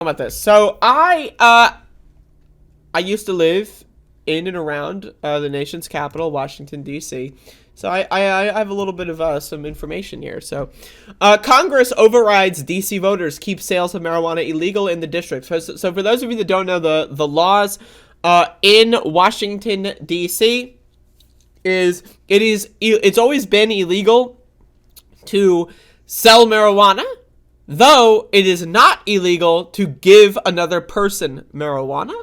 About this. So I used to live in and around the nation's capital, Washington D.C. So I have a little bit of some information here. So Congress overrides D.C. voters, keep sales of marijuana illegal in the district. So for those of you that don't know the laws in Washington D.C. It's always been illegal to sell marijuana, though it is not illegal to give another person marijuana.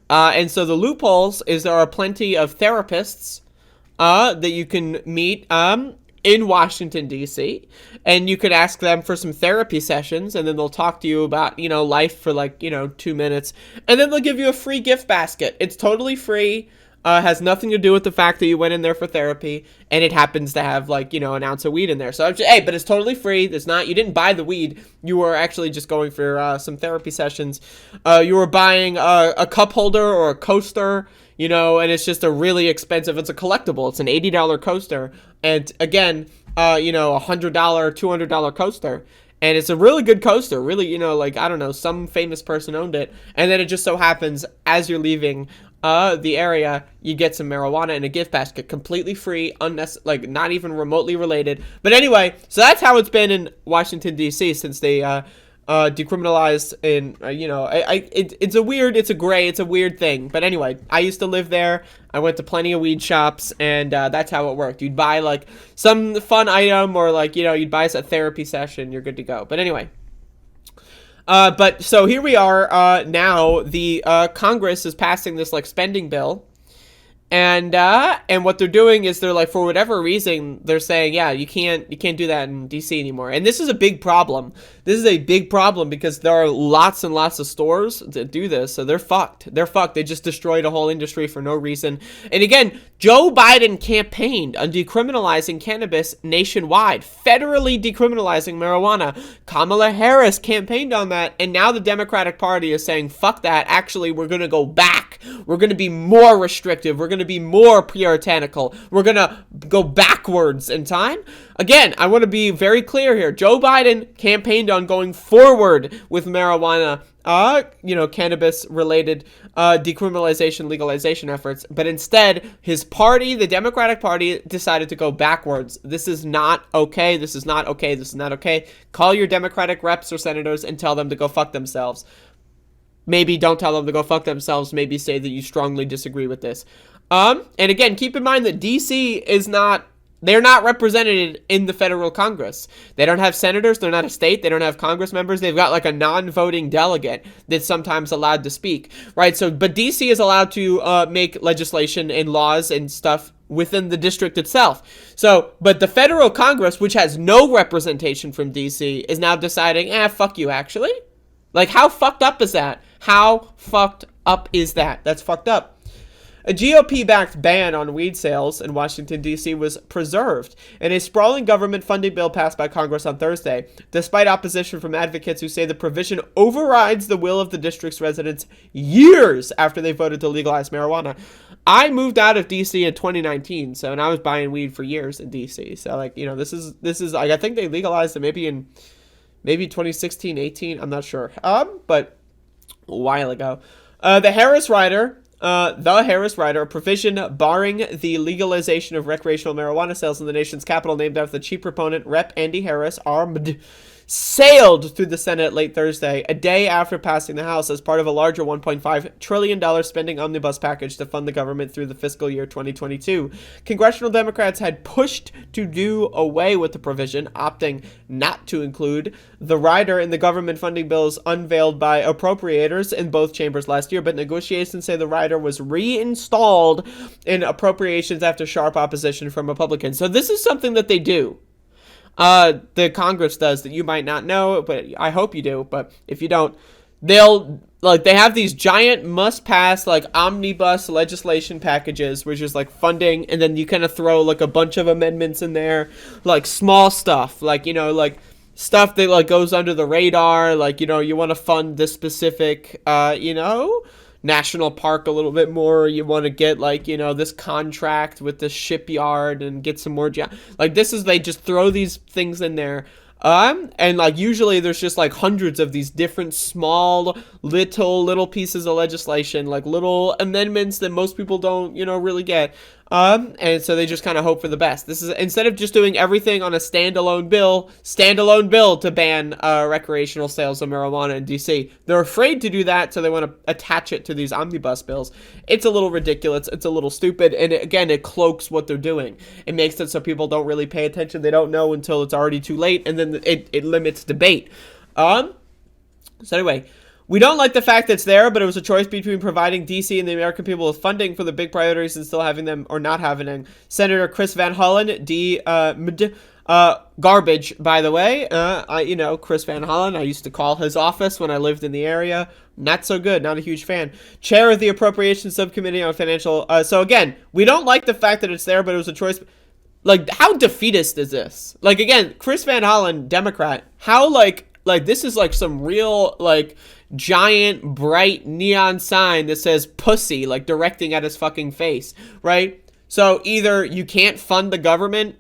And so the loopholes is there are plenty of therapists that you can meet in Washington, D.C., and you could ask them for some therapy sessions, and then they'll talk to you about, life for 2 minutes, and then they'll give you a free gift basket. It's totally free. Has nothing to do with the fact that you went in there for therapy, and it happens to have an ounce of weed in there. So but it's totally free. You didn't buy the weed. You were actually just going for some therapy sessions. You were buying a cup holder or a coaster, and it's just a really expensive. It's a collectible. It's an $80 coaster, and again, $100, $200 coaster. And it's a really good coaster, really, I don't know, some famous person owned it. And then it just so happens, as you're leaving the area, you get some marijuana in a gift basket, completely free, not even remotely related. But anyway, so that's how it's been in Washington, D.C. since they decriminalized it's a weird thing. But anyway, I used to live there. I went to plenty of weed shops, and that's how it worked. You'd buy some fun item, or you'd buy a therapy session, you're good to go. But anyway, but so here we are now. The Congress is passing this spending bill. And what they're doing is they're for whatever reason, they're saying, yeah, you can't do that in DC anymore. And this is a big problem. This is a big problem because there are lots and lots of stores that do this. So they're fucked. They just destroyed a whole industry for no reason. And again, Joe Biden campaigned on decriminalizing cannabis nationwide, federally decriminalizing marijuana. Kamala Harris campaigned on that. And now the Democratic Party is saying, fuck that. Actually, we're going to go back. We're going to be more restrictive. We're going to be more puritanical. We're going to go backwards in time. Again, I want to be very clear here. Joe Biden campaigned on going forward with marijuana, cannabis-related decriminalization, legalization efforts. But instead, his party, the Democratic Party, decided to go backwards. This is not okay. This is not okay. This is not okay. Call your Democratic reps or senators and tell them to go fuck themselves. Maybe don't tell them to go fuck themselves. Maybe say that you strongly disagree with this. And again, keep in mind that DC they're not represented in the federal Congress. They don't have senators. They're not a state. They don't have Congress members. They've got a non-voting delegate that's sometimes allowed to speak, right? So, but DC is allowed to make legislation and laws and stuff within the district itself. So, but the federal Congress, which has no representation from DC, is now deciding, fuck you, actually. How fucked up is that? How fucked up is that? That's fucked up. A GOP-backed ban on weed sales in Washington, D.C. was preserved in a sprawling government funding bill passed by Congress on Thursday, despite opposition from advocates who say the provision overrides the will of the district's residents years after they voted to legalize marijuana. I moved out of D.C. in 2019, and I was buying weed for years in D.C. So, this is I think they legalized it maybe in 2016, 18, I'm not sure. But a while ago. The Harris Rider, a provision barring the legalization of recreational marijuana sales in the nation's capital, named after the chief proponent, Rep. Andy Harris, sailed through the Senate late Thursday, a day after passing the House as part of a larger $1.5 trillion spending omnibus package to fund the government through the fiscal year 2022. Congressional Democrats had pushed to do away with the provision, opting not to include the rider in the government funding bills unveiled by appropriators in both chambers last year, but negotiations say the rider was reinstalled in appropriations after sharp opposition from Republicans. So this is something that they do. The Congress does that you might not know, but I hope you do. But if you don't, they have these giant must-pass omnibus legislation packages, which is funding, and then you kind of throw a bunch of amendments in there, small stuff, stuff that goes under the radar, you want to fund this specific, national park a little bit more. You want to get this contract with the shipyard and get some more they just throw these things in there And like usually there's just like hundreds of these different small little pieces of legislation, like little amendments that most people don't, really get. And so they just kind of hope for the best. This is, instead of just doing everything on a standalone bill to ban recreational sales of marijuana in DC. They're afraid to do that, so they want to attach it to these omnibus bills. It's a little ridiculous. It's a little stupid. And it cloaks what they're doing. It makes it so people don't really pay attention. They don't know until it's already too late, and then it limits debate. So anyway, we don't like the fact that it's there, but it was a choice between providing DC and the American people with funding for the big priorities and still having them or not having them. Senator Chris Van Hollen, garbage, by the way. Chris Van Hollen, I used to call his office when I lived in the area. Not so good. Not a huge fan. Chair of the Appropriations Subcommittee on Financial. So again, we don't like the fact that it's there, but it was a choice. Like, how defeatist is this? Like, again, Chris Van Hollen, Democrat. How, like this is like some real, like, giant, bright neon sign that says pussy, like, directing at his fucking face, right? So either you can't fund the government,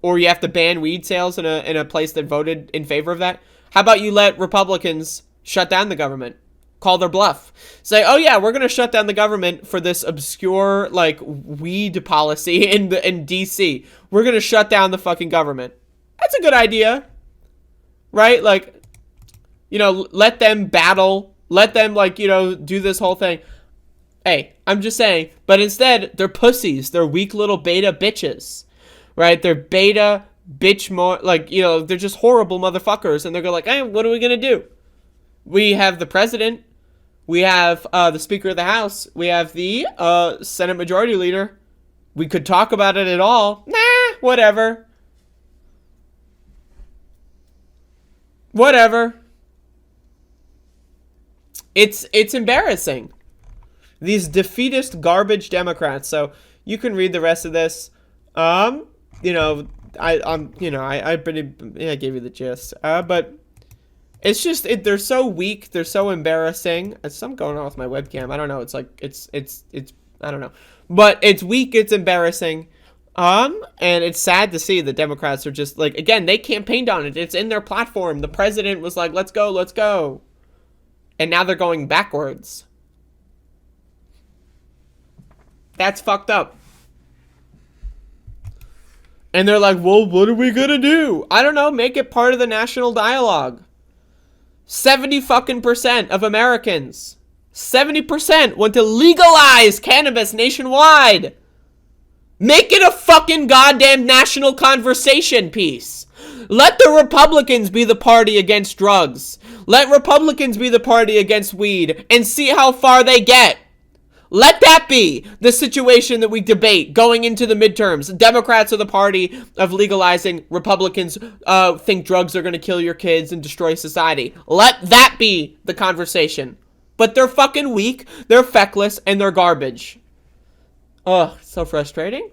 or you have to ban weed sales in a place that voted in favor of that. How about you let Republicans shut down the government? Call their bluff. Say, oh yeah, we're going to shut down the government for this obscure, like, weed policy in DC. We're going to shut down the fucking government. That's a good idea. Right? Like, let them battle. Let them, like, do this whole thing. Hey, I'm just saying. But instead, they're pussies. They're weak little beta bitches. Right? They're beta bitch more, like, they're just horrible motherfuckers. And they're going like, hey, what are we going to do? We have the president. We have the Speaker of the House. We have the Senate Majority Leader. We could talk about it at all. Nah, whatever. Whatever. It's embarrassing. These defeatist garbage Democrats. So you can read the rest of this. I gave you the gist. But it's just, they're so weak. They're so embarrassing. There's something going on with my webcam. I don't know. It's like, it's, I don't know. But it's weak. It's embarrassing. And it's sad to see the Democrats are just, like, again, they campaigned on it. It's in their platform. The president was like, let's go, let's go. And now they're going backwards. That's fucked up. And they're like, well, what are we gonna do? I don't know, make it part of the national dialogue. 70% of Americans, 70% want to legalize cannabis nationwide. Make it a fucking goddamn national conversation piece. Let the Republicans be the party against drugs. Let Republicans be the party against weed and see how far they get. Let that be the situation that we debate going into the midterms. Democrats are the party of legalizing. Republicans think drugs are going to kill your kids and destroy society. Let that be the conversation. But they're fucking weak, they're feckless, and they're garbage. Ugh, so frustrating.